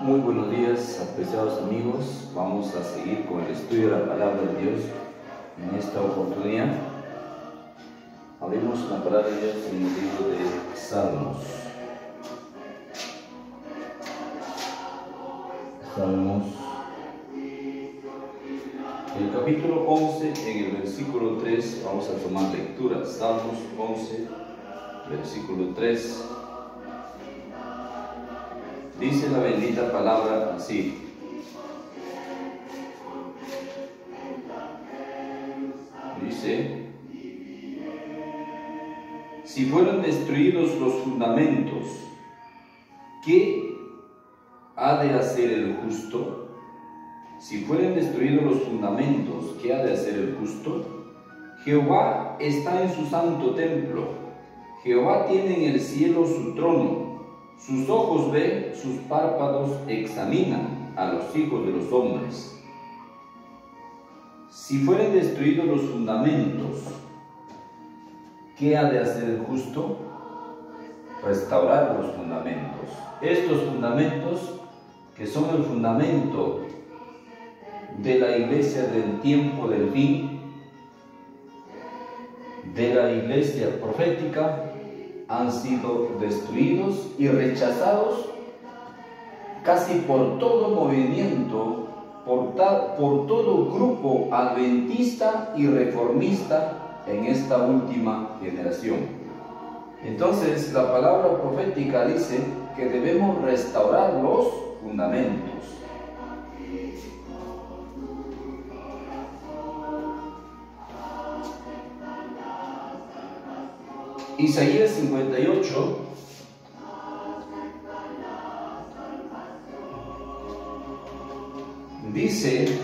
Muy buenos días, apreciados amigos. Vamos a seguir con el estudio de la palabra de Dios. En esta oportunidad abrimos la palabra de Dios en el libro de Salmos. Salmos, el capítulo 11, en el versículo 3, vamos a tomar lectura. Salmos 11, versículo 3. Dice la bendita palabra así: dice, si fueran destruidos los fundamentos, ¿qué ha de hacer el justo? Si fueran destruidos los fundamentos, ¿qué ha de hacer el justo? Jehová está en su santo templo, Jehová tiene en el cielo su trono. Sus ojos ven, sus párpados examinan a los hijos de los hombres. Si fueren destruidos los fundamentos, ¿qué ha de hacer el justo? Restaurar los fundamentos. Estos fundamentos, que son el fundamento de la iglesia del tiempo del fin, de la iglesia profética, han sido destruidos y rechazados casi por todo movimiento, por todo grupo adventista y reformista en esta última generación. Entonces la palabra profética dice que debemos restaurar los fundamentos. Isaías 58 dice: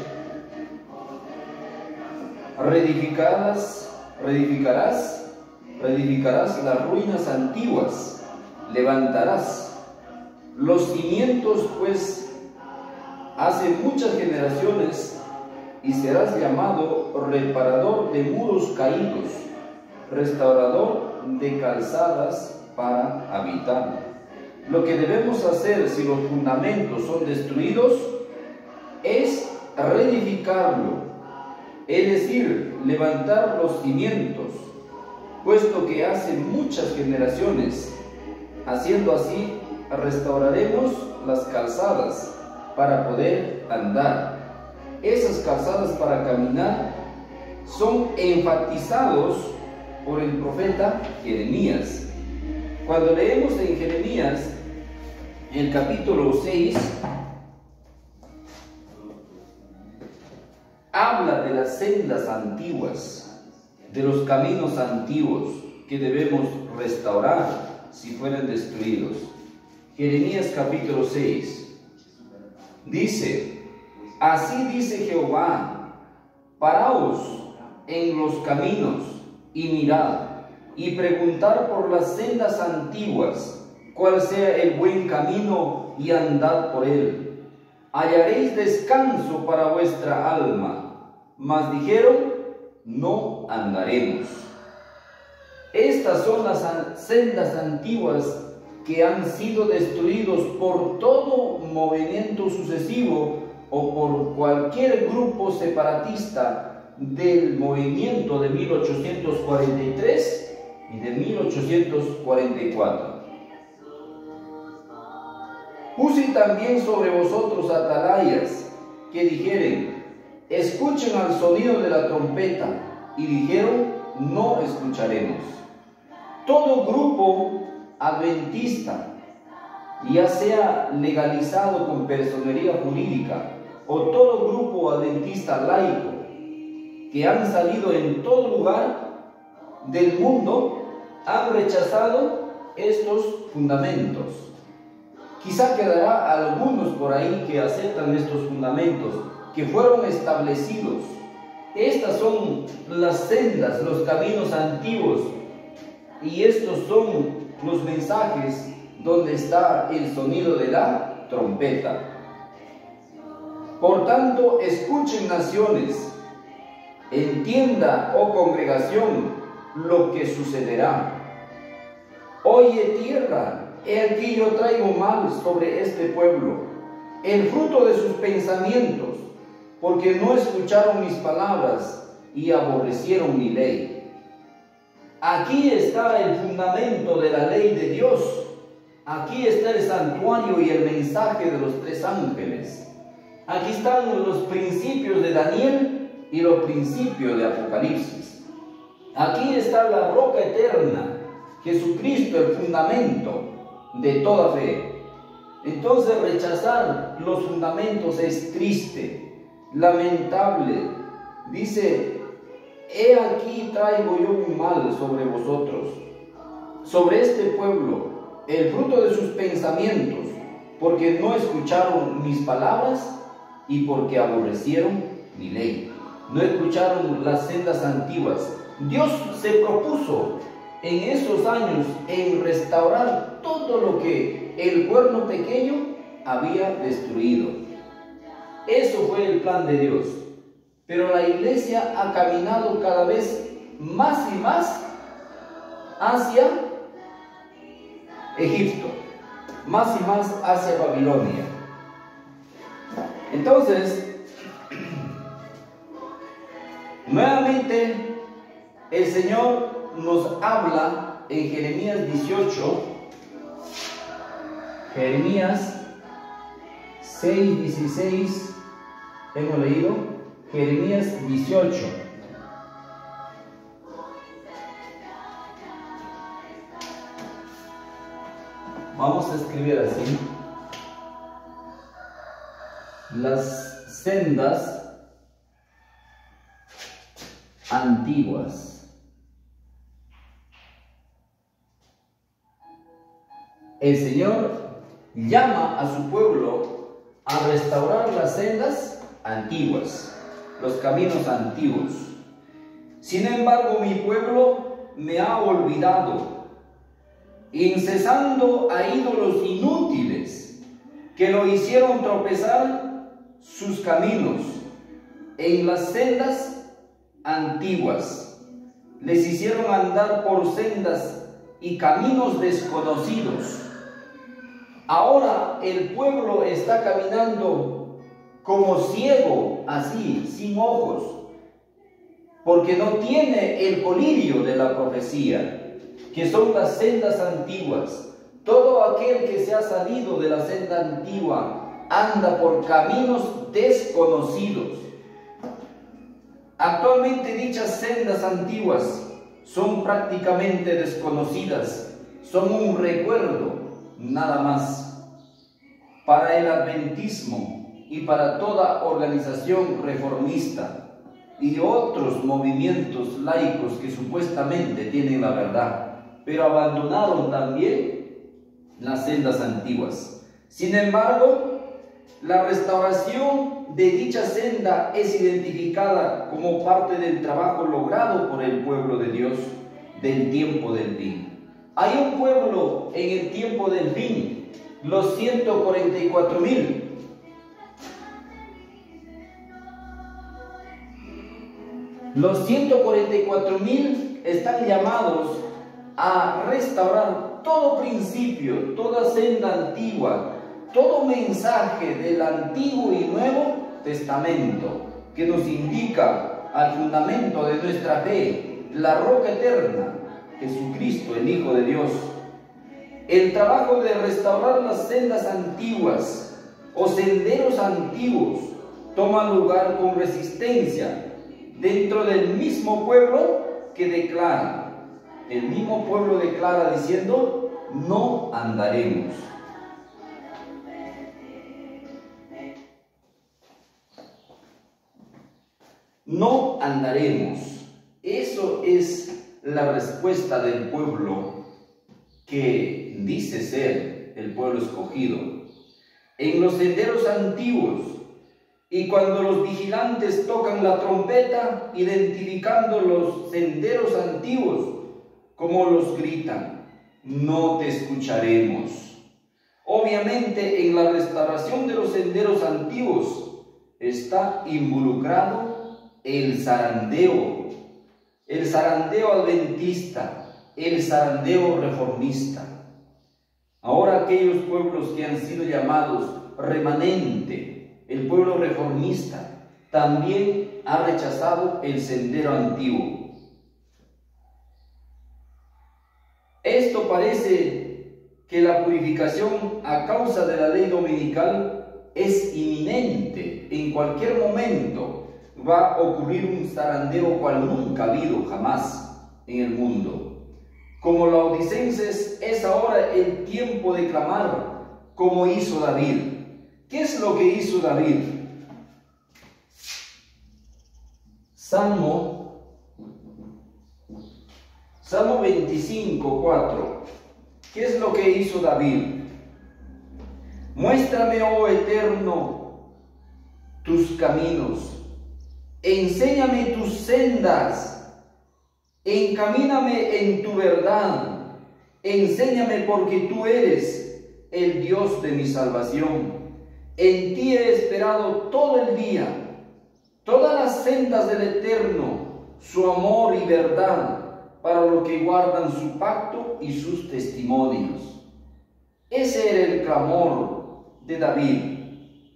reedificarás las ruinas antiguas, levantarás los cimientos, pues hace muchas generaciones, y serás llamado reparador de muros caídos, restaurador de calzadas para habitar. Lo que debemos hacer si los fundamentos son destruidos es reedificarlo, es decir, levantar los cimientos, puesto que hace muchas generaciones. Haciendo así, restauraremos las calzadas para poder andar. Esas calzadas para caminar son enfatizados por el profeta Jeremías. Cuando leemos en Jeremías, el capítulo 6, habla de las sendas antiguas, de los caminos antiguos que debemos restaurar si fueran destruidos. Jeremías capítulo 6 dice: así dice Jehová, paraos en los caminos y mirad, y preguntar por las sendas antiguas, cuál sea el buen camino, y andad por él. Hallaréis descanso para vuestra alma. Mas dijeron: no andaremos. Estas son las sendas antiguas que han sido destruidos por todo movimiento sucesivo o por cualquier grupo separatista del movimiento de 1843 y de 1844. Puse también sobre vosotros atalayas que dijeren: escuchen al sonido de la trompeta, y dijeron: no escucharemos. Todo grupo adventista, ya sea legalizado con personería jurídica, o todo grupo adventista laico, que han salido en todo lugar del mundo, han rechazado estos fundamentos. Quizá quedará algunos por ahí que aceptan estos fundamentos que fueron establecidos. Estas son las sendas, los caminos antiguos, y estos son los mensajes donde está el sonido de la trompeta. Por tanto, escuchen naciones, entienda, oh congregación, lo que sucederá. Oye tierra, he aquí yo traigo mal sobre este pueblo, el fruto de sus pensamientos, porque no escucharon mis palabras y aborrecieron mi ley. Aquí está el fundamento de la ley de Dios. Aquí está el santuario y el mensaje de los 3 ángeles. Aquí están los principios de Daniel y los principios de Apocalipsis. Aquí está la roca eterna, Jesucristo, el fundamento de toda fe. Entonces rechazar los fundamentos es triste, lamentable. Dice: he aquí traigo yo un mal sobre vosotros, sobre este pueblo, el fruto de sus pensamientos, porque no escucharon mis palabras y porque aborrecieron mi ley. No escucharon las sendas antiguas. Dios se propuso en esos años en restaurar todo lo que el cuerno pequeño había destruido. Eso fue el plan de Dios. Pero la iglesia ha caminado cada vez más y más hacia Egipto, más y más hacia Babilonia. Entonces, nuevamente el Señor nos habla en Jeremías 18, Jeremías 6:16, hemos leído, Jeremías 18. Vamos a escribir así: las sendas antiguas. El Señor llama a su pueblo a restaurar las sendas antiguas, los caminos antiguos. Sin embargo, mi pueblo me ha olvidado, incesando a ídolos inútiles que lo hicieron tropezar sus caminos en las sendas antiguas. Les hicieron andar por sendas y caminos desconocidos. Ahora el pueblo está caminando como ciego, así, sin ojos, porque no tiene el colirio de la profecía, que son las sendas antiguas. Todo aquel que se ha salido de la senda antigua anda por caminos desconocidos. Actualmente dichas sendas antiguas son prácticamente desconocidas, son un recuerdo nada más para el adventismo y para toda organización reformista y otros movimientos laicos que supuestamente tienen la verdad, pero abandonaron también las sendas antiguas. Sin embargo, la restauración de dicha senda es identificada como parte del trabajo logrado por el pueblo de Dios del tiempo del fin. Hay un pueblo en el tiempo del fin, los 144,000. Los 144,000 están llamados a restaurar todo principio, toda senda antigua, todo mensaje del Antiguo y Nuevo Testamento que nos indica al fundamento de nuestra fe, la roca eterna, Jesucristo, el Hijo de Dios. El trabajo de restaurar las sendas antiguas o senderos antiguos toma lugar con resistencia dentro del mismo pueblo que declara. El mismo pueblo declara diciendo: no andaremos. No andaremos. Eso es la respuesta del pueblo que dice ser el pueblo escogido. En los senderos antiguos, y cuando los vigilantes tocan la trompeta, identificando los senderos antiguos, como los gritan: no te escucharemos. Obviamente, en la restauración de los senderos antiguos está involucrado el zarandeo adventista, el zarandeo reformista. Ahora aquellos pueblos que han sido llamados remanente, el pueblo reformista, también ha rechazado el sendero antiguo. Esto parece que la purificación a causa de la ley dominical es inminente. En cualquier momento va a ocurrir un zarandeo cual nunca ha habido jamás en el mundo. Como laodicenses, es ahora el tiempo de clamar como hizo David. ¿Qué es lo que hizo David? Salmo 25, 4. ¿Qué es lo que hizo David? Muéstrame, oh Eterno, tus caminos. Enséñame tus sendas. Encamíname en tu verdad. Enséñame porque tú eres el Dios de mi salvación. En ti he esperado todo el día. Todas las sendas del Eterno, su amor y verdad, para los que guardan su pacto y sus testimonios. Ese era el clamor de David,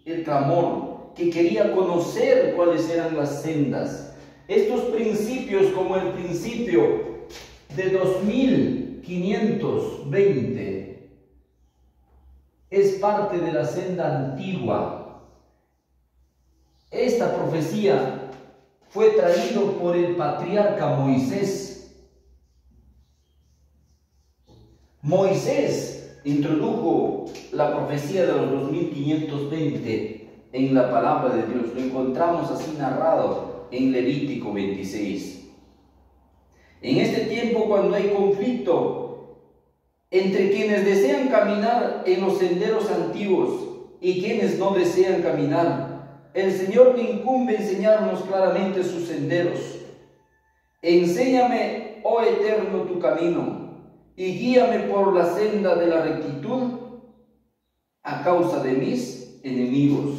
el clamor que quería conocer cuáles eran las sendas. Estos principios, como el principio de 2520, es parte de la senda antigua. Esta profecía fue traído por el patriarca Moisés. Moisés introdujo la profecía de los 2520 en la palabra de Dios. Lo encontramos así narrado en Levítico 26. En este tiempo, cuando hay conflicto entre quienes desean caminar en los senderos antiguos y quienes no desean caminar, el Señor le incumbe enseñarnos claramente sus senderos. Enséñame, oh Eterno, tu camino, y guíame por la senda de la rectitud a causa de mis enemigos.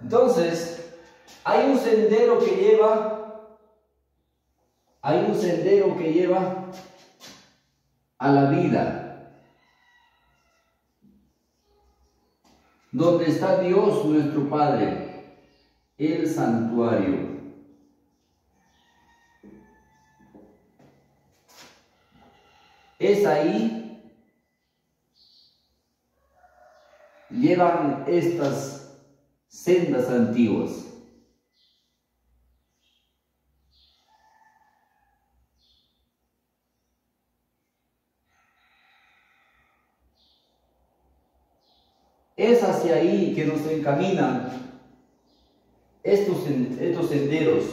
Entonces, hay un sendero que lleva a la vida, donde está Dios nuestro Padre, el santuario. Es ahí, llevan estas sendas antiguas. Es hacia ahí que nos encaminan estos senderos.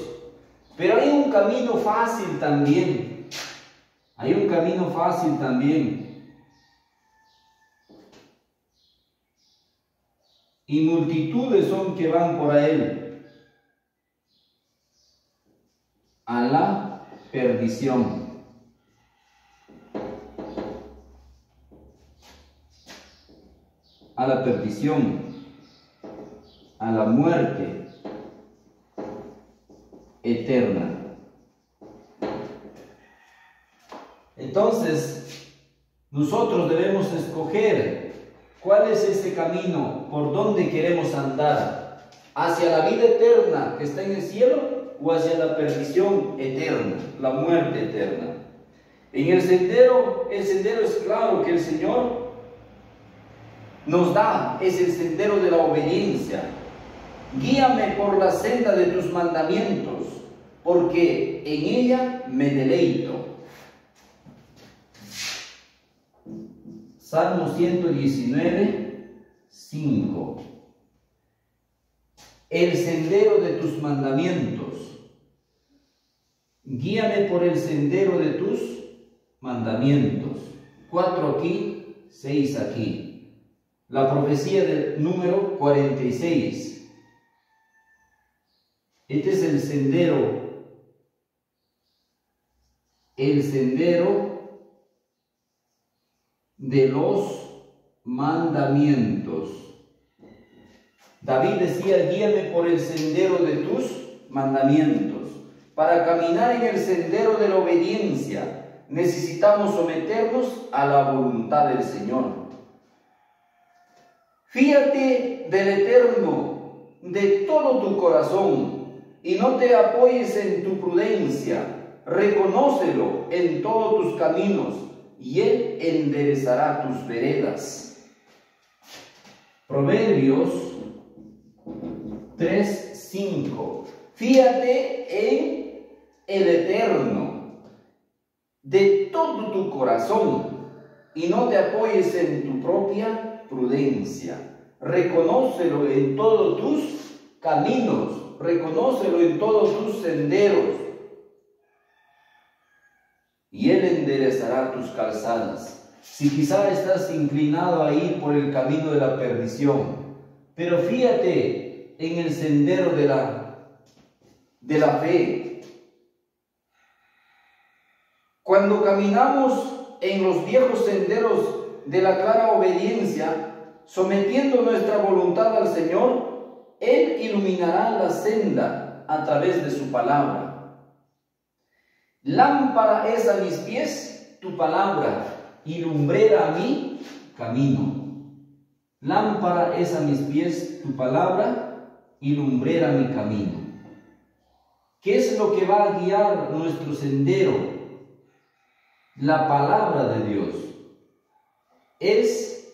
Pero hay un camino fácil también. Hay un camino fácil también. Y multitudes son que van por él a la perdición. A la perdición, a la muerte eterna. Entonces, nosotros debemos escoger cuál es ese camino, por donde queremos andar, hacia la vida eterna que está en el cielo o hacia la perdición eterna, la muerte eterna. En el sendero es claro que el Señor nos da, es el sendero de la obediencia. Guíame por la senda de tus mandamientos, porque en ella me deleito. Salmo 119, 5. El sendero de tus mandamientos. Guíame por el sendero de tus mandamientos. 4 aquí, 6 aquí. La profecía del número 46. Este es el sendero de los mandamientos. David decía, guíame por el sendero de tus mandamientos, para caminar en el sendero de la obediencia, necesitamos someternos a la voluntad del Señor. Fíate del Eterno de todo tu corazón y no te apoyes en tu prudencia. Reconócelo en todos tus caminos y Él enderezará tus veredas. Proverbios 3:5. Fíate en el Eterno de todo tu corazón y no te apoyes en tu propia prudencia. Reconócelo en todos tus caminos, reconócelo en todos tus senderos, y Él enderezará tus calzadas. Si quizá estás inclinado a ir por el camino de la perdición, pero fíjate en el sendero de la fe. Cuando caminamos en los viejos senderos de la clara obediencia, sometiendo nuestra voluntad al Señor, Él iluminará la senda a través de su palabra. Lámpara es a mis pies tu palabra y lumbrera a mi camino. Lámpara es a mis pies tu palabra y lumbrera mi camino. ¿Qué es lo que va a guiar nuestro sendero? La palabra de Dios. Es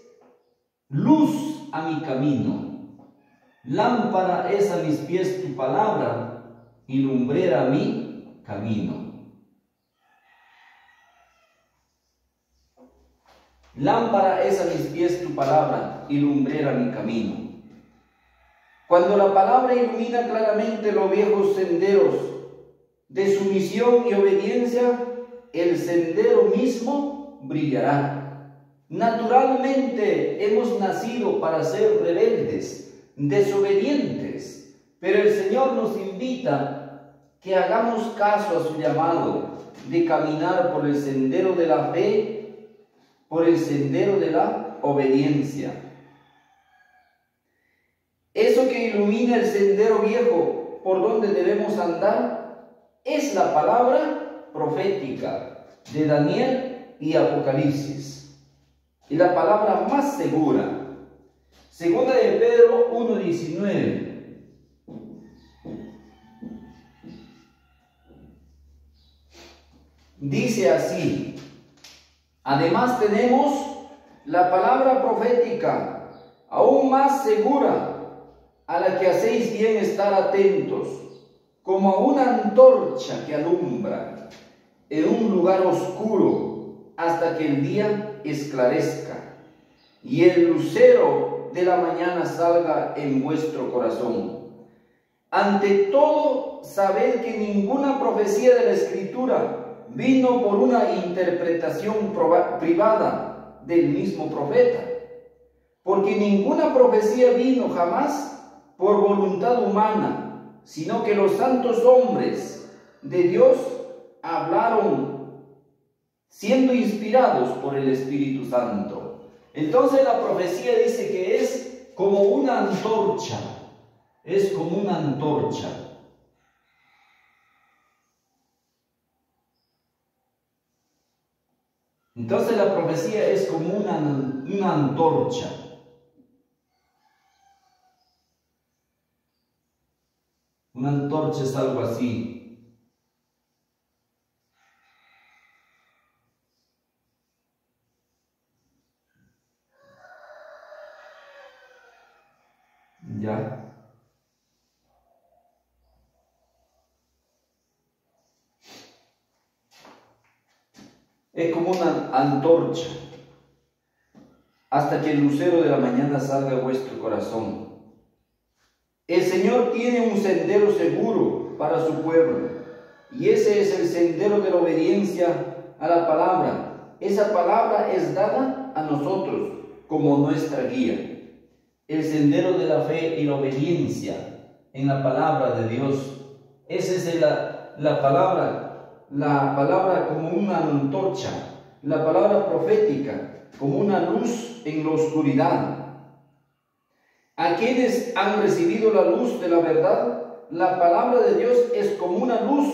luz a mi camino. Lámpara es a mis pies tu palabra y lumbrera a mi camino. Lámpara es a mis pies tu palabra y lumbrera mi camino. Cuando la palabra ilumina claramente los viejos senderos de sumisión y obediencia, el sendero mismo brillará. Naturalmente hemos nacido para ser rebeldes, desobedientes, pero el Señor nos invita que hagamos caso a su llamado de caminar por el sendero de la fe, por el sendero de la obediencia. Eso que ilumina el sendero viejo por donde debemos andar es la palabra profética de Daniel y Apocalipsis, y la palabra más segura. Segunda de Pedro 1:19. Dice así: además tenemos la palabra profética, aún más segura, a la que hacéis bien estar atentos, como a una antorcha que alumbra en un lugar oscuro hasta que el día esclarezca y el lucero de la mañana salga en vuestro corazón. Ante todo, sabed que ninguna profecía de la Escritura vino por una interpretación privada del mismo profeta, porque ninguna profecía vino jamás por voluntad humana, sino que los santos hombres de Dios hablaron siendo inspirados por el Espíritu Santo. Entonces la profecía dice que es como una antorcha, es como una antorcha. Entonces la profecía es como una antorcha. Una antorcha es algo así. ¿Ya? Es como una antorcha hasta que el lucero de la mañana salga a vuestro corazón. El Señor tiene un sendero seguro para su pueblo, y ese es el sendero de la obediencia a la palabra. Esa palabra es dada a nosotros como nuestra guía. El sendero de la fe y la obediencia en la palabra de Dios. Esa es la palabra como una antorcha, la palabra profética como una luz en la oscuridad. A quienes han recibido la luz de la verdad, la palabra de Dios es como una luz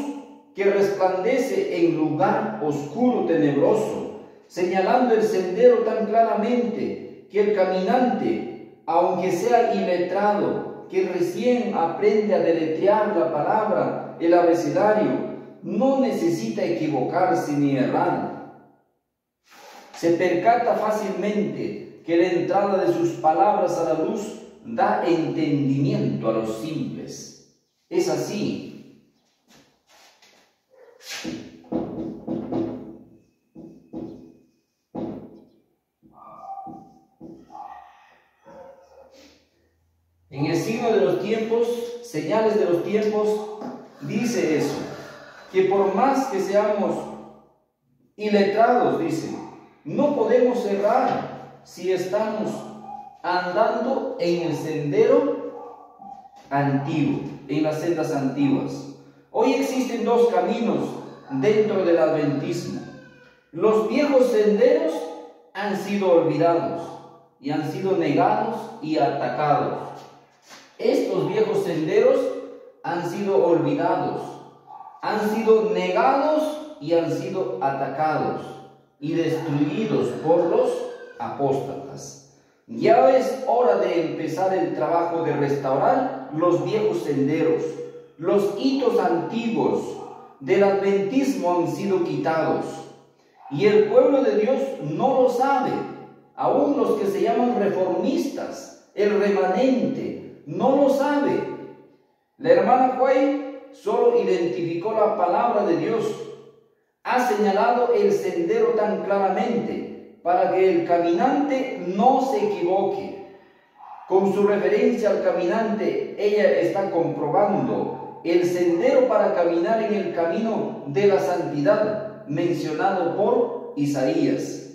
que resplandece en lugar oscuro tenebroso, señalando el sendero tan claramente que el caminante, aunque sea iletrado, que recién aprende a deletrear la palabra, el abecedario, no necesita equivocarse ni errar. Se percata fácilmente que la entrada de sus palabras a la luz da entendimiento a los simples. Es así. En el signo de los tiempos, señales de los tiempos, dice eso, que por más que seamos iletrados, dice, no podemos errar si estamos andando en el sendero antiguo, en las sendas antiguas. Hoy existen dos caminos dentro del adventismo. Los viejos senderos han sido olvidados y han sido negados y atacados. Estos viejos senderos han sido olvidados, han sido negados y han sido atacados y destruidos por los apóstatas. Ya es hora de empezar el trabajo de restaurar los viejos senderos. Los hitos antiguos del adventismo han sido quitados y el pueblo de Dios no lo sabe. Aún los que se llaman reformistas, el remanente, no lo sabe. La hermana Huey solo identificó la palabra de Dios. Ha señalado el sendero tan claramente para que el caminante no se equivoque. Con su referencia al caminante, ella está comprobando el sendero para caminar en el camino de la santidad mencionado por Isaías.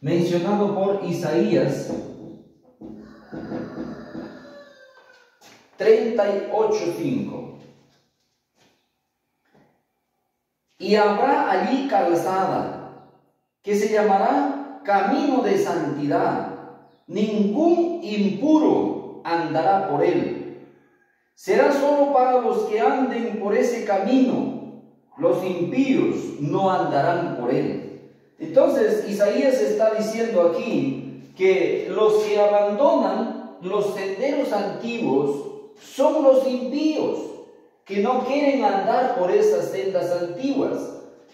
Mencionado por Isaías 38:5. Y habrá allí calzada, que se llamará camino de santidad. Ningún impuro andará por él. Será solo para los que anden por ese camino. Los impíos no andarán por él. Entonces Isaías está diciendo aquí que los que abandonan los senderos antiguos son los impíos, que no quieren andar por esas sendas antiguas,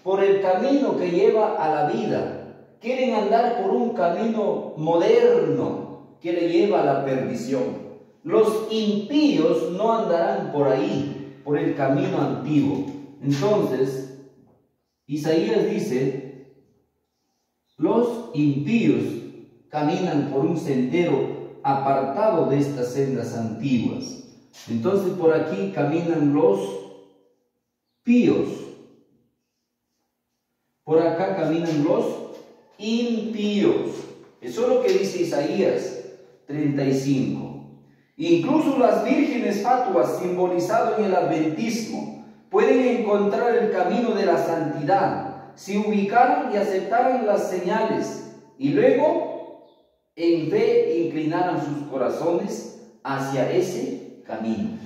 por el camino que lleva a la vida. Quieren andar por un camino moderno que le lleva a la perdición. Los impíos no andarán por ahí, por el camino antiguo. Entonces, Isaías dice, los impíos caminan por un sendero apartado de estas sendas antiguas. Entonces por aquí caminan los píos. Por acá caminan los impíos. Eso es lo que dice Isaías 35. Incluso las vírgenes fatuas, simbolizado en el adventismo, pueden encontrar el camino de la santidad si ubicaran y aceptaran las señales y luego en fe inclinaran sus corazones hacia ese camino.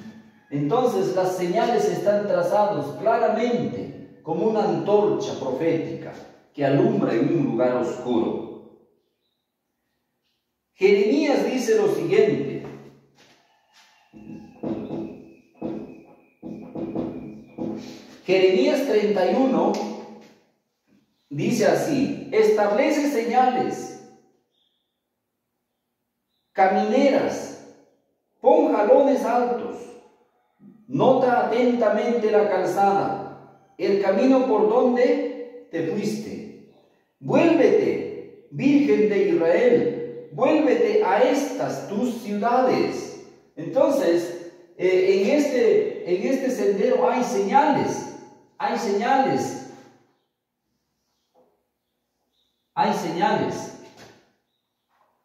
Entonces las señales están trazadas claramente como una antorcha profética que alumbra en un lugar oscuro. Jeremías dice lo siguiente: Jeremías 31 dice así: establece señales, camineras, pon jalones altos, nota atentamente la calzada, el camino por donde te fuiste. Vuélvete, Virgen de Israel, vuélvete a estas tus ciudades. Entonces, en este sendero hay señales. Hay señales. Hay señales.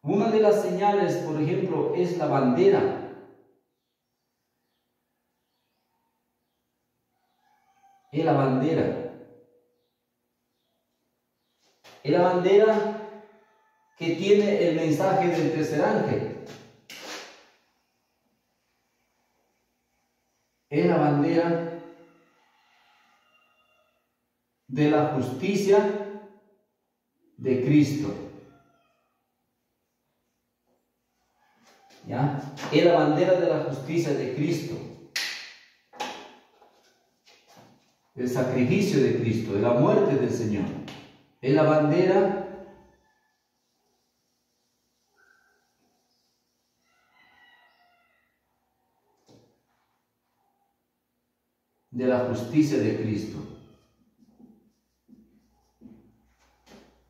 Una de las señales, por ejemplo, es la bandera. Es la bandera. Es la bandera que tiene el mensaje del tercer ángel. Es la bandera de la justicia de Cristo. ¿Ya? Es la bandera de la justicia de Cristo. El sacrificio de Cristo, de la muerte del Señor. Es la bandera de la justicia de Cristo.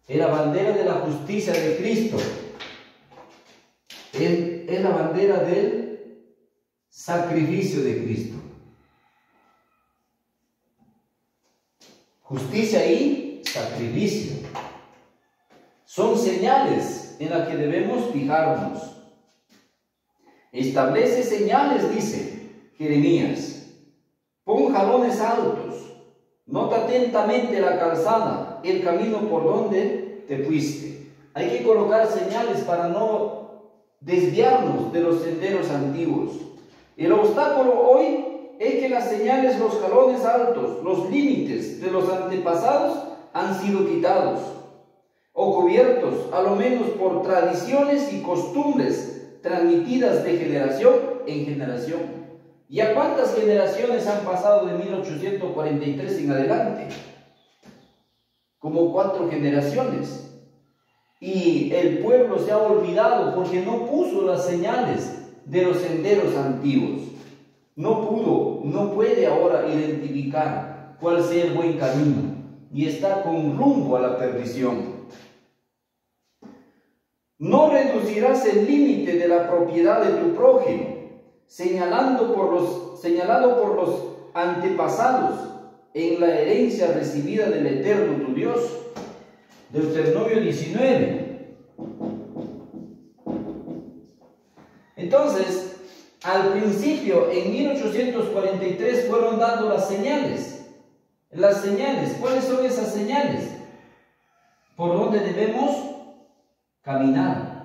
Es la bandera de la justicia de Cristo. Es la bandera del sacrificio de Cristo. Justicia y sacrificio son señales en las que debemos fijarnos. Establece señales, dice Jeremías. Pon jalones altos, nota atentamente la calzada, el camino por donde te fuiste. Hay que colocar señales para no desviarnos de los senderos antiguos. El obstáculo hoy es que las señales, los jalones altos, los límites de los antepasados han sido quitados o cubiertos, a lo menos por tradiciones y costumbres transmitidas de generación en generación. ¿Ya cuántas generaciones han pasado de 1843 en adelante? Como 4 generaciones. Y el pueblo se ha olvidado porque no puso las señales de los senderos antiguos. No puede ahora identificar cuál sea el buen camino y está con rumbo a la perdición. No reducirás el límite de la propiedad de tu prójimo, señalado por los antepasados en la herencia recibida del Eterno tu Dios. Deuteronomio 19. Entonces, al principio, en 1843, fueron dando las señales. Las señales, ¿cuáles son esas señales? Por donde debemos caminar.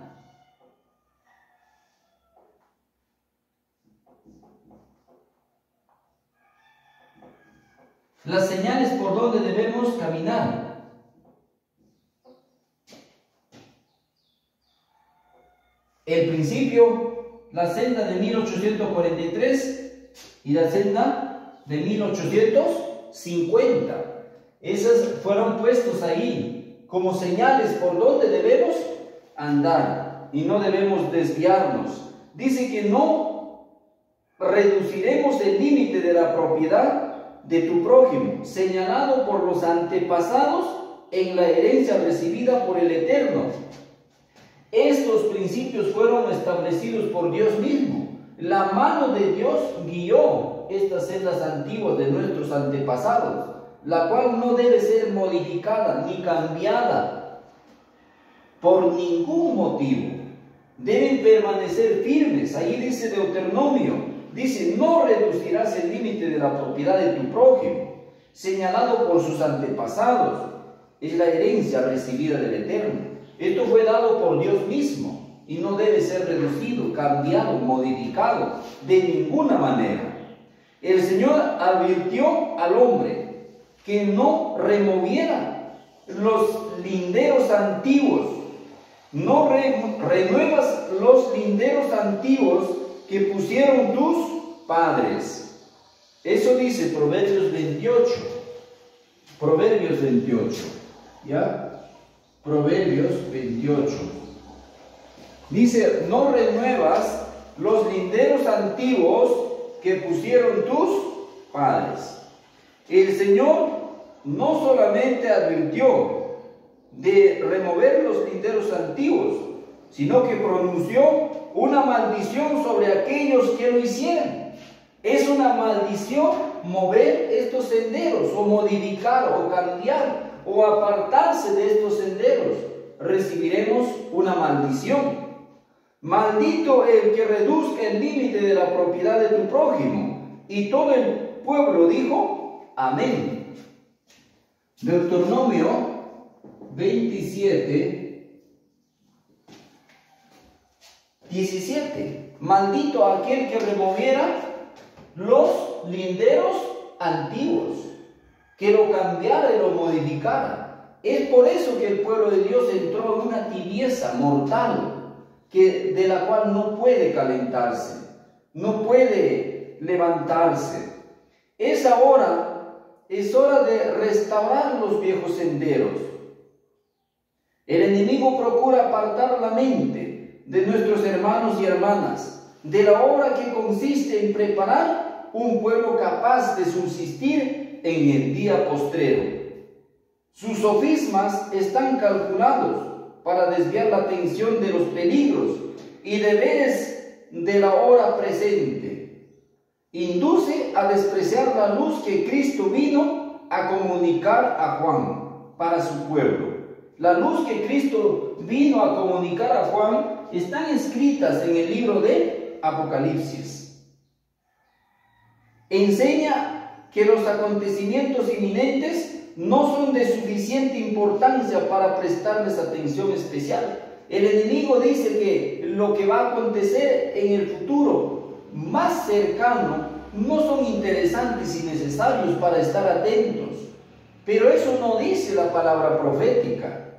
Las señales por donde debemos caminar. El principio, la senda de 1843 y la senda de 1850. Esas fueron puestos ahí como señales por donde debemos andar y no debemos desviarnos. Dice que no reduciremos el límite de la propiedad de tu prójimo, señalado por los antepasados en la herencia recibida por el Eterno. Estos principios fueron establecidos por Dios mismo. La mano de Dios guió estas sendas antiguas de nuestros antepasados, la cual no debe ser modificada ni cambiada por ningún motivo. Deben permanecer firmes. Ahí dice Deuteronomio, dice, no reducirás el límite de la propiedad de tu prójimo, señalado por sus antepasados. Es la herencia recibida del Eterno. Esto fue dado por Dios mismo y no debe ser reducido, cambiado, modificado de ninguna manera. El Señor advirtió al hombre que no removiera los linderos antiguos. No renuevas los linderos antiguos que pusieron tus padres. Eso dice Proverbios 28. Proverbios 28. ¿Ya? Proverbios 28. Dice, no renuevas los linderos antiguos que pusieron tus padres. El Señor no solamente advirtió de remover los linderos antiguos, sino que pronunció una maldición sobre aquellos que lo hicieran. Es una maldición mover estos senderos, o modificar, o cambiar, o apartarse de estos senderos. Recibiremos una maldición. Maldito el que reduzca el límite de la propiedad de tu prójimo. Y todo el pueblo dijo, amén. Deuteronomio 27, 17. Maldito aquel que removiera los linderos antiguos que lo cambiara y lo modificara. Es por eso que el pueblo de Dios entró en una tibieza mortal, de la cual no puede calentarse, no puede levantarse. Es hora de restaurar los viejos senderos. El enemigo procura apartar la mente de nuestros hermanos y hermanas de la obra que consiste en preparar un pueblo capaz de subsistir en el día postrero. Sus sofismas están calculados para desviar la atención de los peligros y deberes de la hora presente. Induce a despreciar la luz que Cristo vino a comunicar a Juan para su pueblo. La luz que Cristo vino a comunicar a Juan están escritas en el libro de Apocalipsis. Enseña que los acontecimientos inminentes no son de suficiente importancia para prestarles atención especial. El enemigo dice que lo que va a acontecer en el futuro más cercano no son interesantes y necesarios para estar atentos. Pero eso no dice la palabra profética.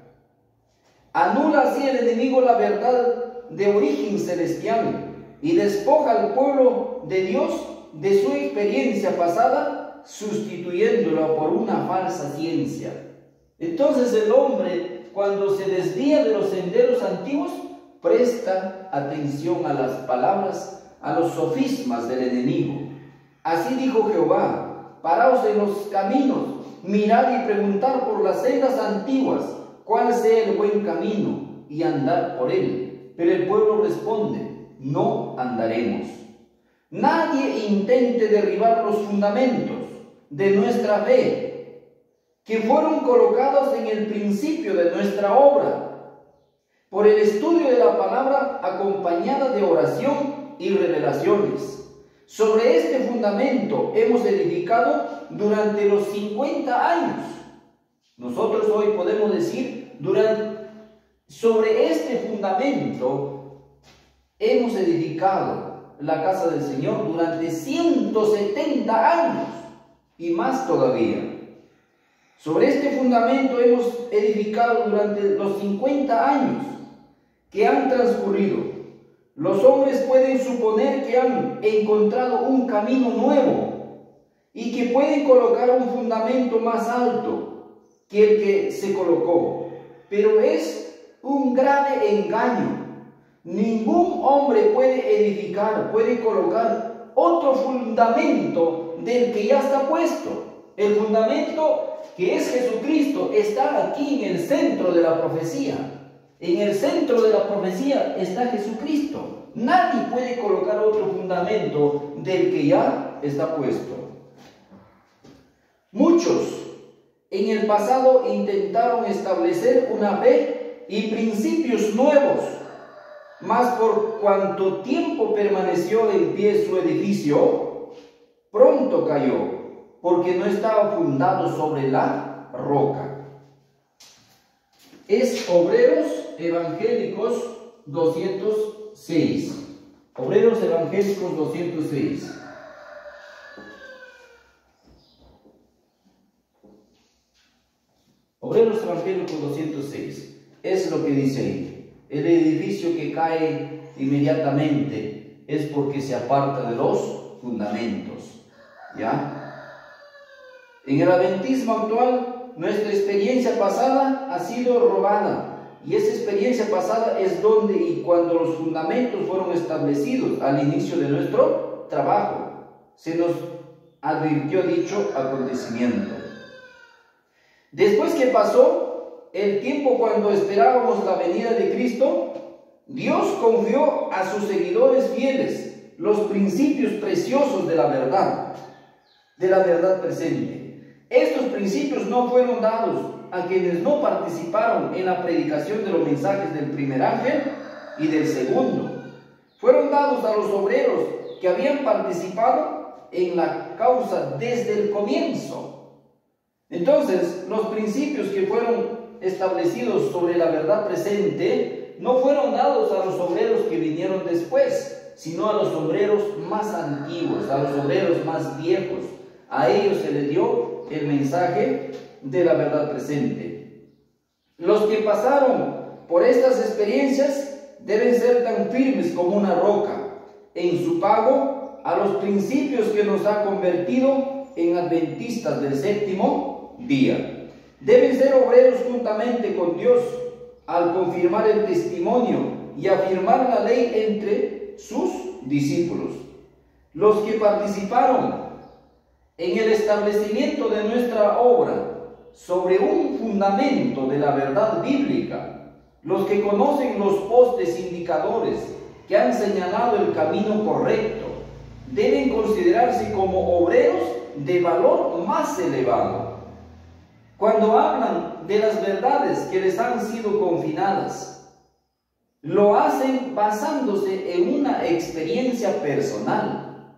Anula así el enemigo la verdad de origen celestial y despoja al pueblo de Dios de su experiencia pasada, sustituyéndola por una falsa ciencia. Entonces el hombre, cuando se desvía de los senderos antiguos, presta atención a las palabras, a los sofismas del enemigo. Así dijo Jehová: paraos en los caminos, mirad y preguntad por las sendas antiguas, cuál sea el buen camino, y andar por él. Pero el pueblo responde: no andaremos. Nadie intente derribar los fundamentos de nuestra fe, que fueron colocados en el principio de nuestra obra, por el estudio de la palabra acompañada de oración y revelaciones. Sobre este fundamento hemos edificado durante los 50 años. Nosotros hoy podemos decir, sobre este fundamento hemos edificado la casa del Señor durante 170 años y más todavía. Sobre este fundamento hemos edificado durante los 50 años que han transcurrido. Los hombres pueden suponer que han encontrado un camino nuevo y que pueden colocar un fundamento más alto que el que se colocó, pero es un grave engaño. Ningún hombre puede edificar, puede colocar otro fundamento del que ya está puesto. El fundamento que es Jesucristo está aquí en el centro de la profecía. En el centro de la profecía está Jesucristo. Nadie puede colocar otro fundamento del que ya está puesto. Muchos en el pasado intentaron establecer una fe y principios nuevos, mas por cuanto tiempo permaneció en pie su edificio, pronto cayó, porque no estaba fundado sobre la roca. Es Obreros Evangélicos 206. Obreros Evangélicos 206. Obreros Evangélicos 206. Es lo que dice ahí. El edificio que cae inmediatamente es porque se aparta de los fundamentos. ¿Ya? En el adventismo actual, nuestra experiencia pasada ha sido robada. Y esa experiencia pasada es donde y cuando los fundamentos fueron establecidos al inicio de nuestro trabajo. Se nos advirtió dicho acontecimiento. Después que pasó el tiempo cuando esperábamos la venida de Cristo, Dios confió a sus seguidores fieles los principios preciosos de la verdad presente. Estos principios no fueron dados a quienes no participaron en la predicación de los mensajes del primer ángel y del segundo. Fueron dados a los obreros que habían participado en la causa desde el comienzo. Entonces, los principios que fueron establecidos sobre la verdad presente no fueron dados a los obreros que vinieron después, sino a los obreros más antiguos, a los obreros más viejos. A ellos se les dio el mensaje de la verdad presente. Los que pasaron por estas experiencias deben ser tan firmes como una roca en su pago a los principios que nos ha convertido en adventistas del séptimo día. Deben ser obreros juntamente con Dios al confirmar el testimonio y afirmar la ley entre sus discípulos. Los que participaron en el establecimiento de nuestra obra sobre un fundamento de la verdad bíblica, los que conocen los postes indicadores que han señalado el camino correcto, deben considerarse como obreros de valor más elevado. Cuando hablan de las verdades que les han sido confinadas, lo hacen basándose en una experiencia personal.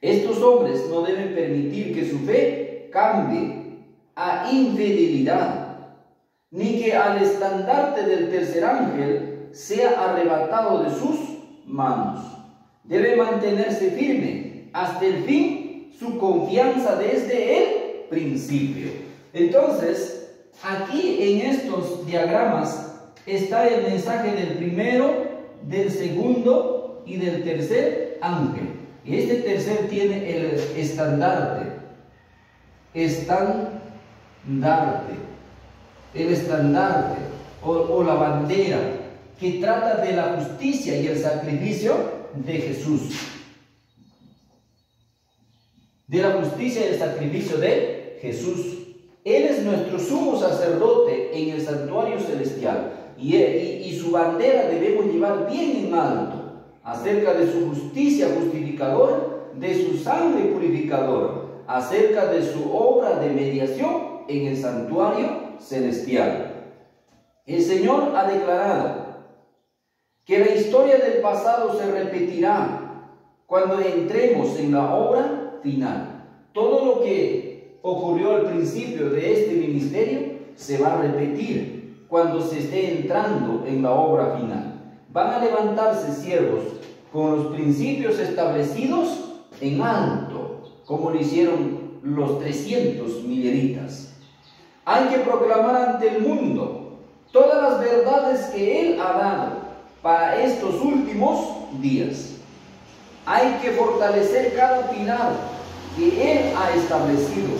Estos hombres no deben permitir que su fe cambie a infidelidad, ni que al estandarte del tercer ángel sea arrebatado de sus manos. Debe mantenerse firme hasta el fin su confianza desde el principio. Entonces, aquí en estos diagramas está el mensaje del primero, del segundo y del tercer ángel. Y este tercer tiene el estandarte. El estandarte o la bandera que trata de la justicia y el sacrificio de Jesús. De la justicia y el sacrificio de Jesús. Él es nuestro sumo sacerdote en el santuario celestial. Y su bandera debemos llevar bien en alto acerca de su justicia justificadora, de su sangre purificadora, acerca de su obra de mediación en el santuario celestial. El Señor ha declarado que la historia del pasado se repetirá cuando entremos en la obra final. Todo lo que ocurrió al principio de este ministerio se va a repetir cuando se esté entrando en la obra final. Van a levantarse siervos con los principios establecidos en alto, como lo hicieron los 300 milleritas. Hay que proclamar ante el mundo todas las verdades que Él ha dado para estos últimos días. Hay que fortalecer cada pilar que Él ha establecido.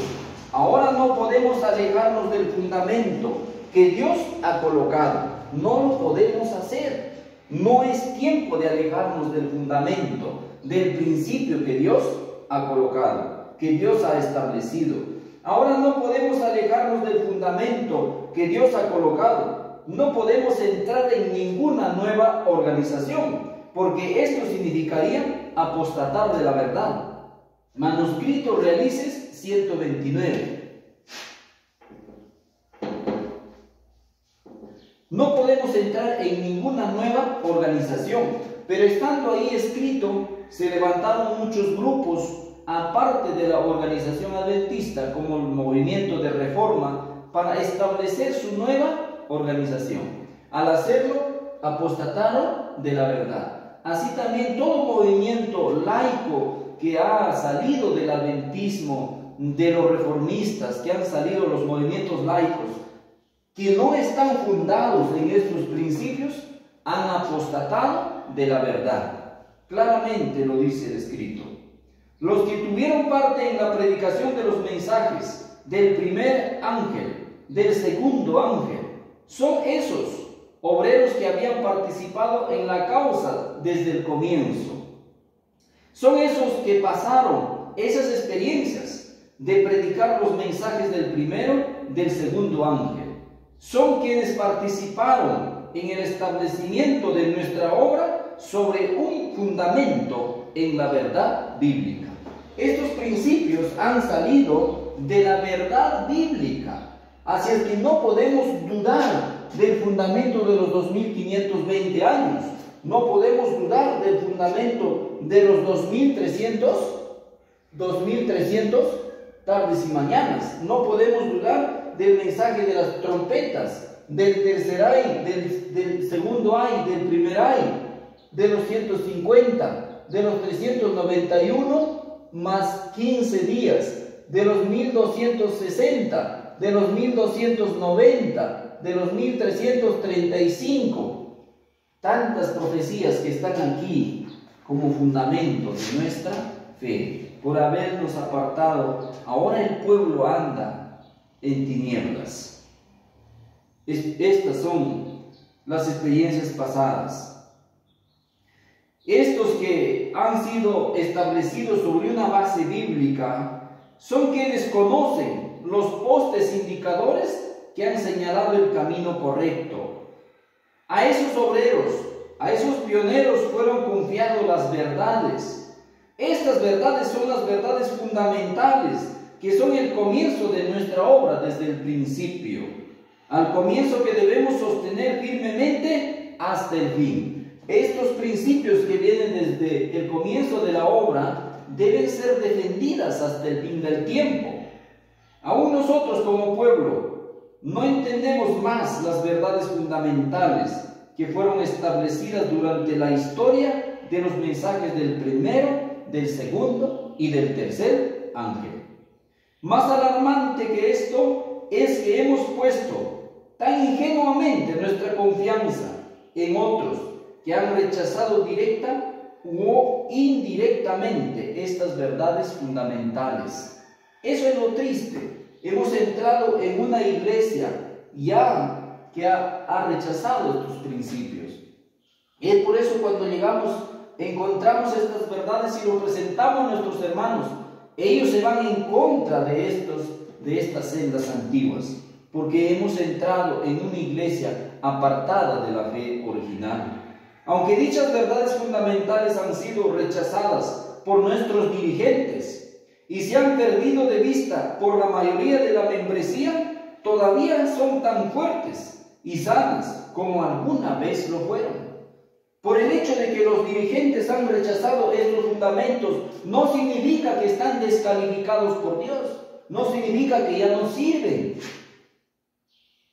Ahora no podemos alejarnos del fundamento que Dios ha colocado. No lo podemos hacer. No es tiempo de alejarnos del fundamento, del principio que Dios ha colocado, que Dios ha establecido. Ahora no podemos alejarnos del fundamento que Dios ha colocado. No podemos entrar en ninguna nueva organización, porque esto significaría apostatar de la verdad. Manuscrito Realices 129. No podemos entrar en ninguna nueva organización, pero estando ahí escrito, se levantaron muchos grupos, aparte de la organización adventista, como el movimiento de reforma, para establecer su nueva organización. Al hacerlo, apostataron de la verdad. Así también todo movimiento laico que ha salido del adventismo, de los reformistas, que han salido los movimientos laicos, que no están fundados en estos principios, han apostatado de la verdad. Claramente lo dice el escrito. Los que tuvieron parte en la predicación de los mensajes del primer ángel, del segundo ángel, son esos obreros que habían participado en la causa desde el comienzo. Son esos que pasaron esas experiencias de predicar los mensajes del primero, del segundo ángel. Son quienes participaron en el establecimiento de nuestra obra sobre un fundamento en la verdad bíblica. Estos principios han salido de la verdad bíblica, así es que no podemos dudar del fundamento de los 2520 años, no podemos dudar del fundamento de los 2300 tardes y mañanas, no podemos dudar del mensaje de las trompetas, del tercer ay, del segundo ay, del primer ay, de los 150, de los 391 más 15 días, de los 1260, de los 1290, de los 1335. Tantas profecías que están aquí como fundamento de nuestra fe, por habernos apartado. Ahora el pueblo anda en tinieblas. Estas son las experiencias pasadas. Estos que han sido establecidos sobre una base bíblica son quienes conocen los postes indicadores que han señalado el camino correcto. A esos obreros, a esos pioneros fueron confiadas las verdades. Estas verdades son las verdades fundamentales, que son el comienzo de nuestra obra desde el principio. Al comienzo que debemos sostener firmemente hasta el fin. Estos principios que vienen desde el comienzo de la obra deben ser defendidas hasta el fin del tiempo. Aún nosotros como pueblo no entendemos más las verdades fundamentales que fueron establecidas durante la historia de los mensajes del primero, del segundo y del tercer ángel. Más alarmante que esto es que hemos puesto tan ingenuamente nuestra confianza en otros que han rechazado directa o indirectamente estas verdades fundamentales. Eso es lo triste. Hemos entrado en una iglesia ya que ha rechazado estos principios. Es por eso cuando llegamos, encontramos estas verdades y lo presentamos a nuestros hermanos. Ellos se van en contra de estas sendas antiguas, porque hemos entrado en una iglesia apartada de la fe original. Aunque dichas verdades fundamentales han sido rechazadas por nuestros dirigentes y se han perdido de vista por la mayoría de la membresía, todavía son tan fuertes y sanas como alguna vez lo fueron. Por el hecho de que los dirigentes han rechazado estos fundamentos, no significa que están descalificados por Dios, no significa que ya no sirven.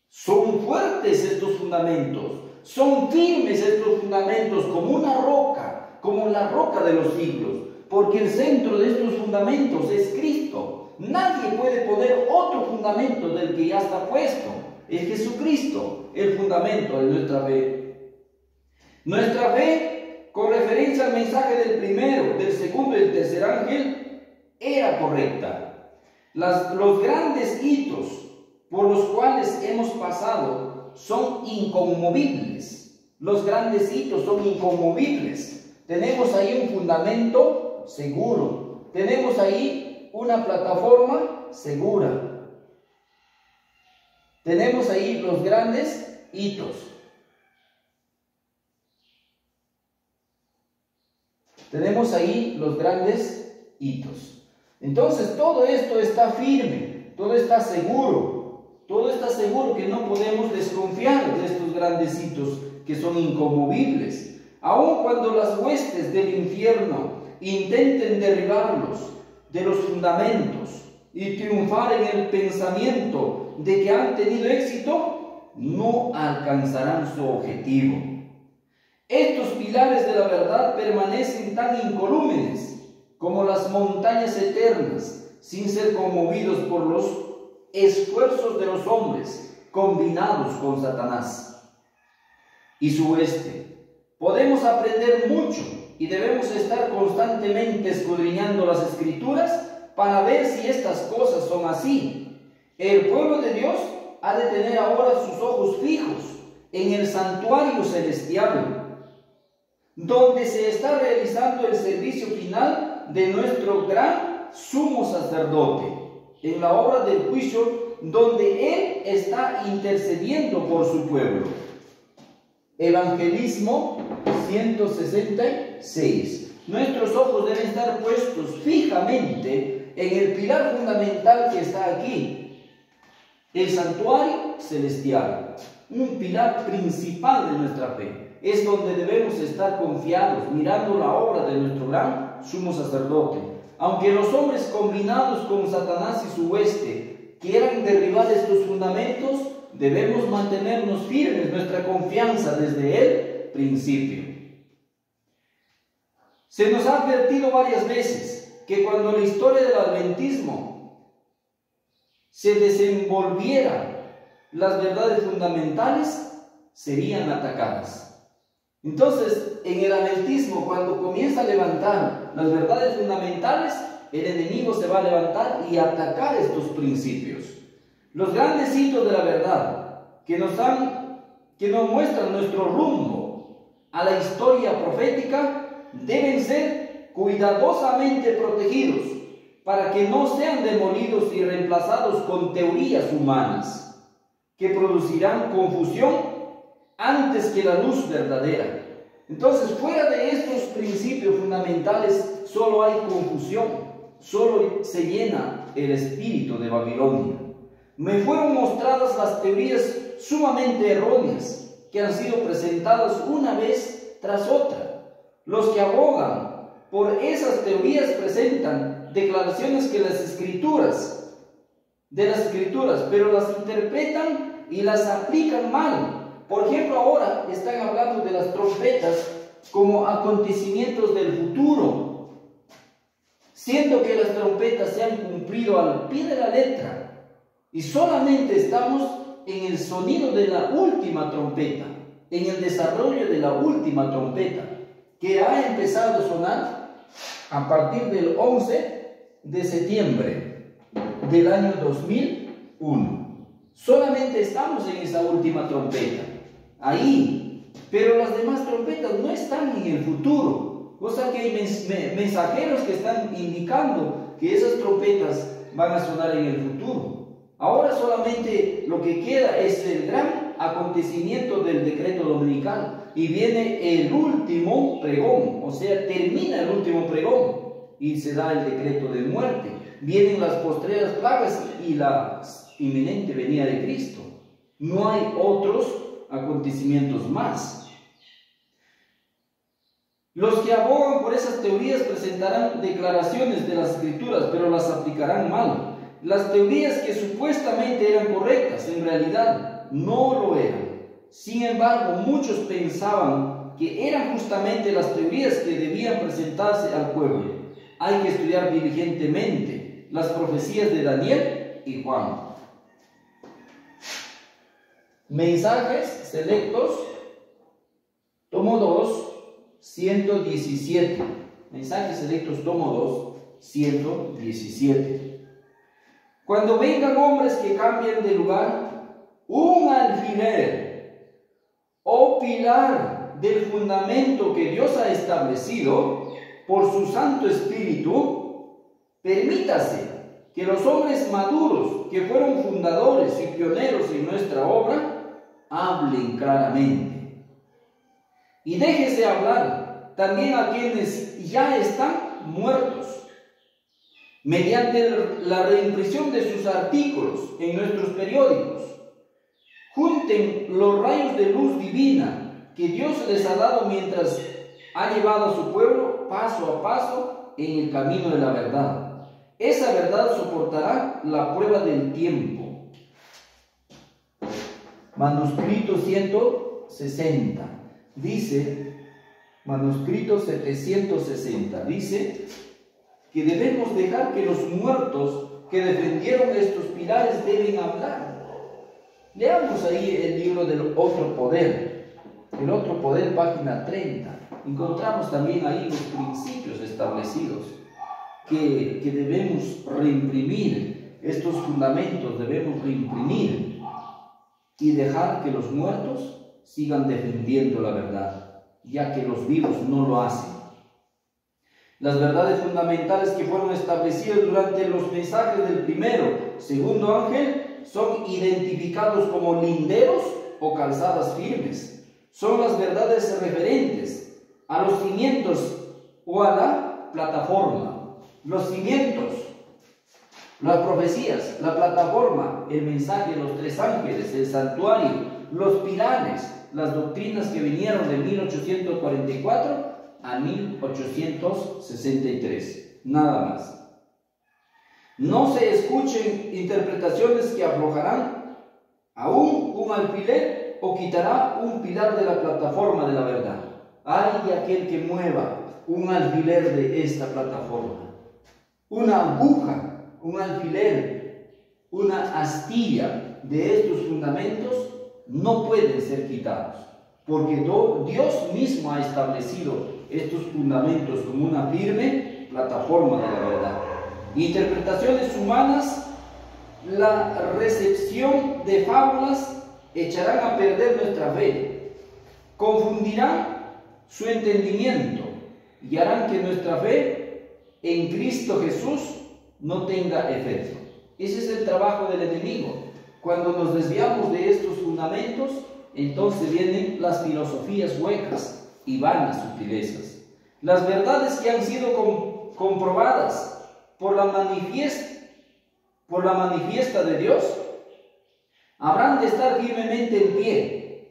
Son fuertes estos fundamentos, son firmes estos fundamentos como una roca, como la roca de los siglos, porque el centro de estos fundamentos es Cristo. Nadie puede poner otro fundamento del que ya está puesto. Es Jesucristo el fundamento de nuestra fe. Nuestra fe, con referencia al mensaje del primero, del segundo y del tercer ángel, era correcta. Los grandes hitos por los cuales hemos pasado son inconmovibles. Los grandes hitos son inconmovibles. Tenemos ahí un fundamento seguro. Tenemos ahí una plataforma segura. Tenemos ahí los grandes hitos. Tenemos ahí los grandes hitos. Entonces todo esto está firme, todo está seguro que no podemos desconfiar de estos grandes hitos que son inconmovibles. Aun cuando las huestes del infierno intenten derribarlos de los fundamentos y triunfar en el pensamiento de que han tenido éxito, no alcanzarán su objetivo. Estos pilares de la verdad permanecen tan incolúmenes como las montañas eternas, sin ser conmovidos por los esfuerzos de los hombres combinados con Satanás y su hueste. Podemos aprender mucho y debemos estar constantemente escudriñando las Escrituras para ver si estas cosas son así. El pueblo de Dios ha de tener ahora sus ojos fijos en el santuario celestial, donde se está realizando el servicio final de nuestro gran sumo sacerdote, en la obra del juicio, donde Él está intercediendo por su pueblo. Evangelismo 166. Nuestros ojos deben estar puestos fijamente en el pilar fundamental que está aquí, el santuario celestial, un pilar principal de nuestra fe. Es donde debemos estar confiados, mirando la obra de nuestro gran sumo sacerdote. Aunque los hombres combinados con Satanás y su hueste quieran derribar estos fundamentos, debemos mantenernos firmes nuestra confianza desde el principio. Se nos ha advertido varias veces que cuando la historia del adventismo se desenvolviera las verdades fundamentales, serían atacadas. Entonces, en el adventismo, cuando comienza a levantar las verdades fundamentales, el enemigo se va a levantar y atacar estos principios. Los grandes hitos de la verdad que nos muestran nuestro rumbo a la historia profética deben ser cuidadosamente protegidos para que no sean demolidos y reemplazados con teorías humanas que producirán confusión antes que la luz verdadera. Entonces, fuera de estos principios fundamentales, solo hay confusión, solo se llena el espíritu de Babilonia. Me fueron mostradas las teorías sumamente erróneas que han sido presentadas una vez tras otra. Los que abogan por esas teorías presentan declaraciones de las escrituras, pero las interpretan y las aplican mal. Por ejemplo, ahora están hablando de las trompetas como acontecimientos del futuro, siendo que las trompetas se han cumplido al pie de la letra y solamente estamos en el sonido de la última trompeta, en el desarrollo de la última trompeta, que ha empezado a sonar a partir del 11 de septiembre del año 2001. Solamente estamos en esa última trompeta, ahí, pero las demás trompetas no están en el futuro, cosa que hay mensajeros que están indicando que esas trompetas van a sonar en el futuro. Ahora solamente lo que queda es el gran acontecimiento del decreto dominical y viene el último pregón, o sea, termina el último pregón y se da el decreto de muerte. Vienen las postreras plagas y la inminente venida de Cristo. No hay otros acontecimientos más. Los que abogan por esas teorías presentarán declaraciones de las escrituras, pero las aplicarán mal. Las teorías que supuestamente eran correctas, en realidad no lo eran. Sin embargo, muchos pensaban que eran justamente las teorías que debían presentarse al pueblo. Hay que estudiar diligentemente las profecías de Daniel y Juan. Mensajes selectos, tomo 2, 117. Mensajes selectos, tomo 2, 117. Cuando vengan hombres que cambien de lugar, un alfiler o pilar del fundamento que Dios ha establecido por su Santo Espíritu, permítase que los hombres maduros que fueron fundadores y pioneros en nuestra obra hablen claramente. Y déjese hablar también a quienes ya están muertos, mediante la reimpresión de sus artículos en nuestros periódicos. Junten los rayos de luz divina que Dios les ha dado mientras ha llevado a su pueblo paso a paso en el camino de la verdad. Esa verdad soportará la prueba del tiempo. Manuscrito 160. Dice, manuscrito 760, dice que debemos dejar que los muertos que defendieron estos pilares deben hablar. Leamos ahí el libro del Otro Poder, el Otro Poder, página 30. Encontramos también ahí los principios establecidos que debemos reimprimir, estos fundamentos debemos reimprimir y dejar que los muertos sigan defendiendo la verdad, ya que los vivos no lo hacen. Las verdades fundamentales que fueron establecidas durante los mensajes del primero, segundo ángel, son identificados como linderos o calzadas firmes. Son las verdades referentes a los cimientos o a la plataforma. Los cimientos, las profecías, la plataforma, el mensaje de los tres ángeles, el santuario, los pilares, las doctrinas que vinieron de 1844 a 1863, nada más. No se escuchen interpretaciones que aflojarán aún un alfiler o quitará un pilar de la plataforma de la verdad. Hay aquel que mueva un alfiler de esta plataforma, una aguja, un alfiler una astilla de estos fundamentos no pueden ser quitados, porque Dios mismo ha establecido estos fundamentos como una firme plataforma de la verdad. Interpretaciones humanas, la recepción de fábulas echarán a perder nuestra fe, confundirán su entendimiento y harán que nuestra fe en Cristo Jesús no tenga efecto. Ese es el trabajo del enemigo. Cuando nos desviamos de estos fundamentos, entonces vienen las filosofías huecas y vanas sutilezas. Las verdades que han sido comprobadas por la manifiesta de Dios habrán de estar firmemente en pie.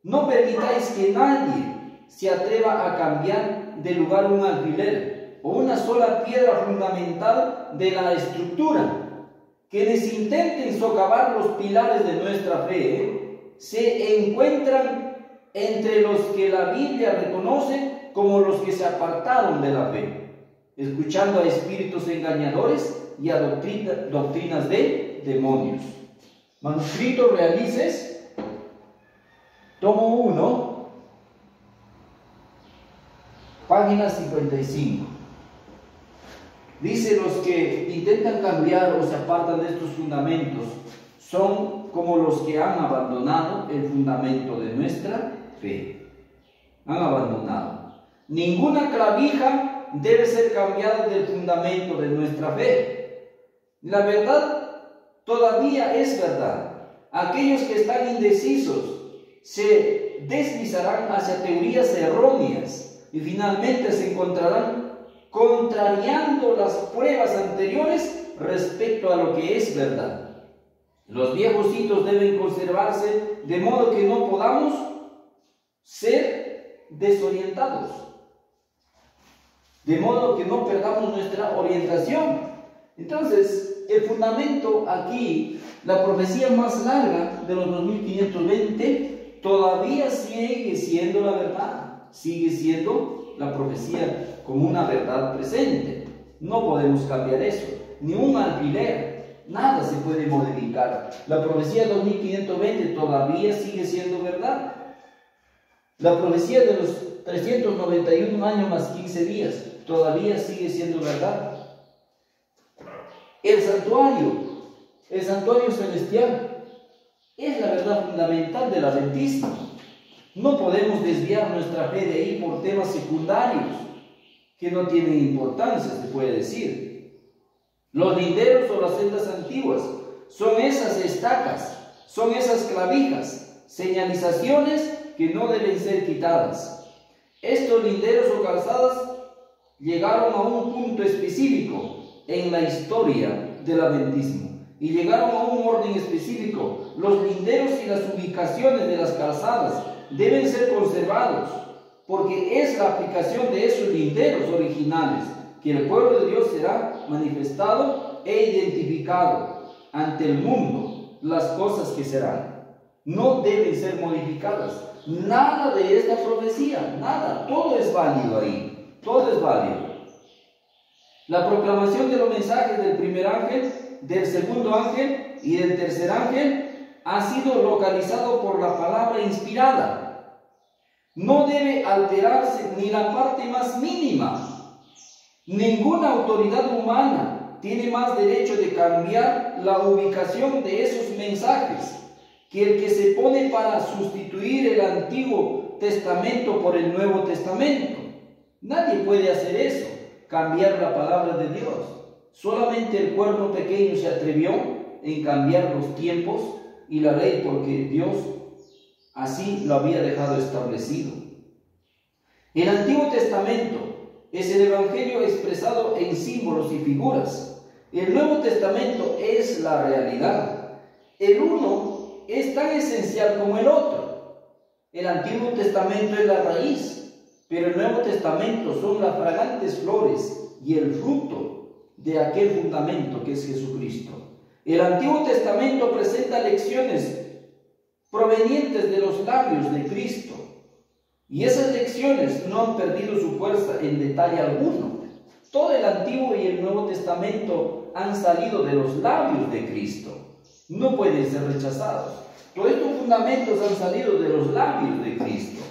No permitáis que nadie se atreva a cambiar de lugar un alfiler o una sola piedra fundamental de la estructura. Quienes intenten socavar los pilares de nuestra fe se encuentran entre los que la Biblia reconoce como los que se apartaron de la fe, escuchando a espíritus engañadores y a doctrinas de demonios. Manuscrito Realices, tomo 1, página 55. Dice: los que intentan cambiar o se apartan de estos fundamentos son como los que han abandonado el fundamento de nuestra fe. Han abandonado. Ninguna clavija debe ser cambiada del fundamento de nuestra fe. La verdad todavía es verdad. Aquellos que están indecisos se deslizarán hacia teorías erróneas y finalmente se encontrarán contrariando las pruebas anteriores respecto a lo que es verdad. Los viejos hitos deben conservarse de modo que no podamos ser desorientados, de modo que no perdamos nuestra orientación. Entonces, el fundamento aquí, la profecía más larga de los 2520, todavía sigue siendo la verdad, sigue siendo la profecía como una verdad presente. No podemos cambiar eso, ni un alfiler, nada se puede modificar. La profecía 2520 todavía sigue siendo verdad. La profecía de los 391 años más 15 días todavía sigue siendo verdad. El santuario celestial, es la verdad fundamental del adventismo. No podemos desviar nuestra fe de ahí por temas secundarios que no tienen importancia, se puede decir. Los linderos o las sendas antiguas son esas estacas, son esas clavijas, señalizaciones que no deben ser quitadas. Estos linderos o calzadas llegaron a un punto específico en la historia del adventismo y llegaron a un orden específico. Los linderos y las ubicaciones de las calzadas deben ser conservados, porque es la aplicación de esos linderos originales que el pueblo de Dios será manifestado e identificado ante el mundo, las cosas que serán. No deben ser modificadas. Nada de esta profecía, nada, todo es válido ahí, todo es válido. La proclamación de los mensajes del primer ángel, del segundo ángel y del tercer ángel ha sido localizado por la palabra inspirada. No debe alterarse ni la parte más mínima. Ninguna autoridad humana tiene más derecho de cambiar la ubicación de esos mensajes que el que se pone para sustituir el Antiguo Testamento por el Nuevo Testamento. Nadie puede hacer eso, cambiar la palabra de Dios. Solamente el cuerno pequeño se atrevió en cambiar los tiempos y la ley, porque Dios así lo había dejado establecido. El Antiguo Testamento es el Evangelio expresado en símbolos y figuras. El Nuevo Testamento es la realidad. El uno es tan esencial como el otro. El Antiguo Testamento es la raíz, pero el Nuevo Testamento son las fragantes flores y el fruto de aquel fundamento que es Jesucristo. El Antiguo Testamento presenta lecciones provenientes de los labios de Cristo, y esas lecciones no han perdido su fuerza en detalle alguno. Todo el Antiguo y el Nuevo Testamento han salido de los labios de Cristo. No pueden ser rechazados. Todos estos fundamentos han salido de los labios de Cristo.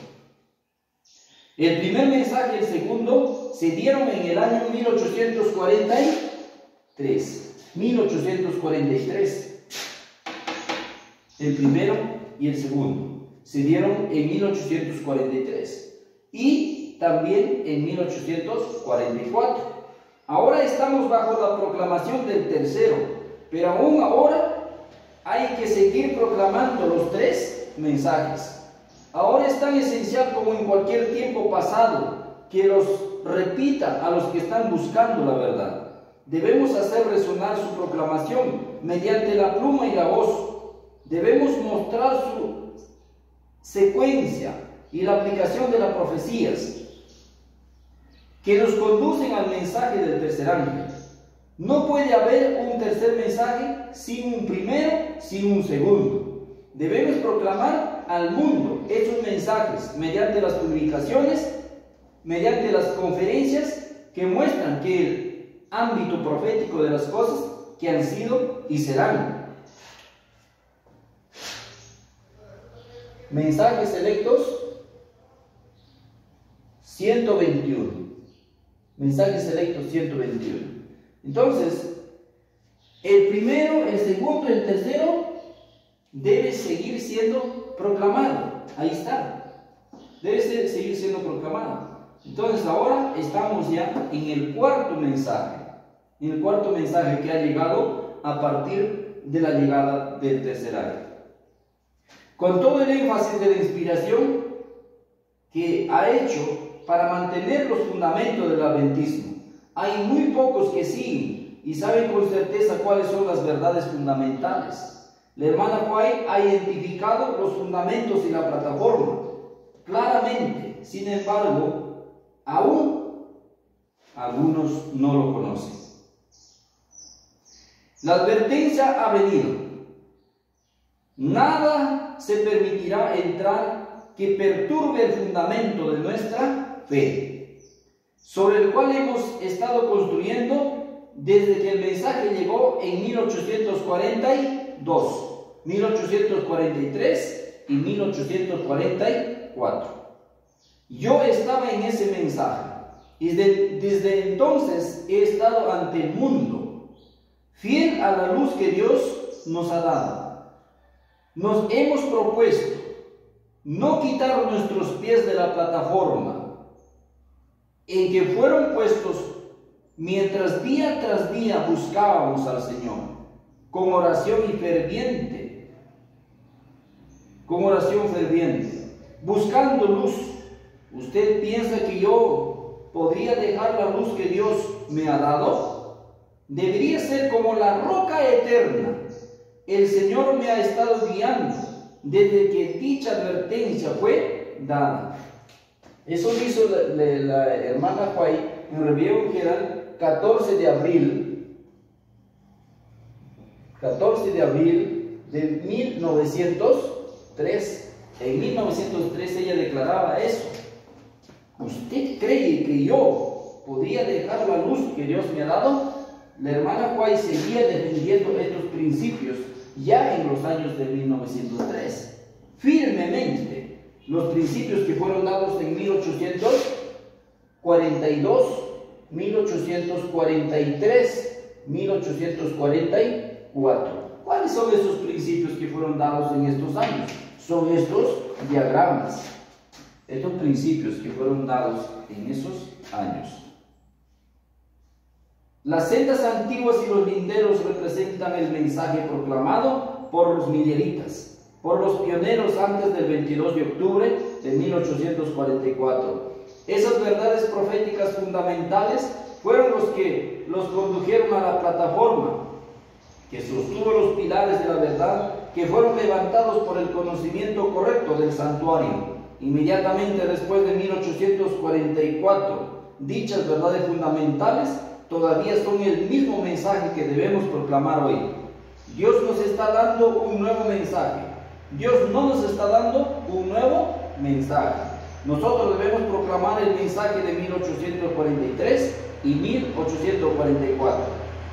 El primer mensaje y el segundo se dieron en el año 1843. 1843. El primero y el segundo se dieron en 1843 y también en 1844. Ahora estamos bajo la proclamación del tercero, pero aún ahora hay que seguir proclamando los tres mensajes. Ahora es tan esencial como en cualquier tiempo pasado que los repita a los que están buscando la verdad. Debemos hacer resonar su proclamación mediante la pluma y la voz. Debemos mostrar su secuencia y la aplicación de las profecías que nos conducen al mensaje del tercer ángel. No puede haber un tercer mensaje sin un primero, sin un segundo. Debemos proclamar al mundo esos mensajes mediante las publicaciones, mediante las conferencias que muestran que el ámbito profético de las cosas que han sido y serán. Mensajes selectos 121. Mensajes selectos 121. Entonces, el primero, el segundo y el tercero debe seguir siendo proclamado. Ahí está. Debe seguir siendo proclamado. Entonces, ahora estamos ya en el cuarto mensaje. En el cuarto mensaje que ha llegado a partir de la llegada del tercer ángel. Con todo el énfasis de la inspiración que ha hecho para mantener los fundamentos del adventismo, hay muy pocos que siguen y saben con certeza cuáles son las verdades fundamentales. La hermana White ha identificado los fundamentos y la plataforma claramente. Sin embargo, aún algunos no lo conocen. La advertencia ha venido. Nada se permitirá entrar que perturbe el fundamento de nuestra fe, sobre el cual hemos estado construyendo desde que el mensaje llegó en 1842, 1843 y 1844. Yo estaba en ese mensaje y desde entonces he estado ante el mundo, fiel a la luz que Dios nos ha dado. Nos hemos propuesto no quitar nuestros pies de la plataforma en que fueron puestos mientras día tras día buscábamos al Señor con oración ferviente, buscando luz. ¿Usted piensa que yo podría dejar la luz que Dios me ha dado? Debería ser como la roca eterna. El Señor me ha estado guiando desde que dicha advertencia fue dada. Eso hizo la hermana White en Review Herald 14 de abril de 1903. En 1903 ella declaraba eso. ¿Usted cree que yo podría dejar la luz que Dios me ha dado? La hermana White seguía defendiendo estos principios ya en los años de 1903, firmemente. Los principios que fueron dados en 1842, 1843, 1844. ¿Cuáles son esos principios que fueron dados en estos años? Son estos diagramas, estos principios que fueron dados en esos años. Las sendas antiguas y los linderos representan el mensaje proclamado por los milleritas, por los pioneros antes del 22 de octubre de 1844. Esas verdades proféticas fundamentales fueron los que los condujeron a la plataforma que sostuvo los pilares de la verdad, que fueron levantados por el conocimiento correcto del santuario. Inmediatamente después de 1844, dichas verdades fundamentales todavía son el mismo mensaje que debemos proclamar hoy. Dios nos está dando un nuevo mensaje. Dios no nos está dando un nuevo mensaje. Nosotros debemos proclamar el mensaje de 1843 y 1844.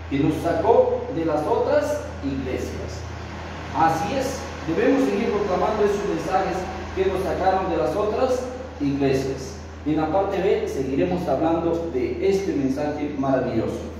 que nos sacó de las otras iglesias. Así es, debemos seguir proclamando esos mensajes que nos sacaron de las otras iglesias. En la parte B seguiremos hablando de este mensaje maravilloso.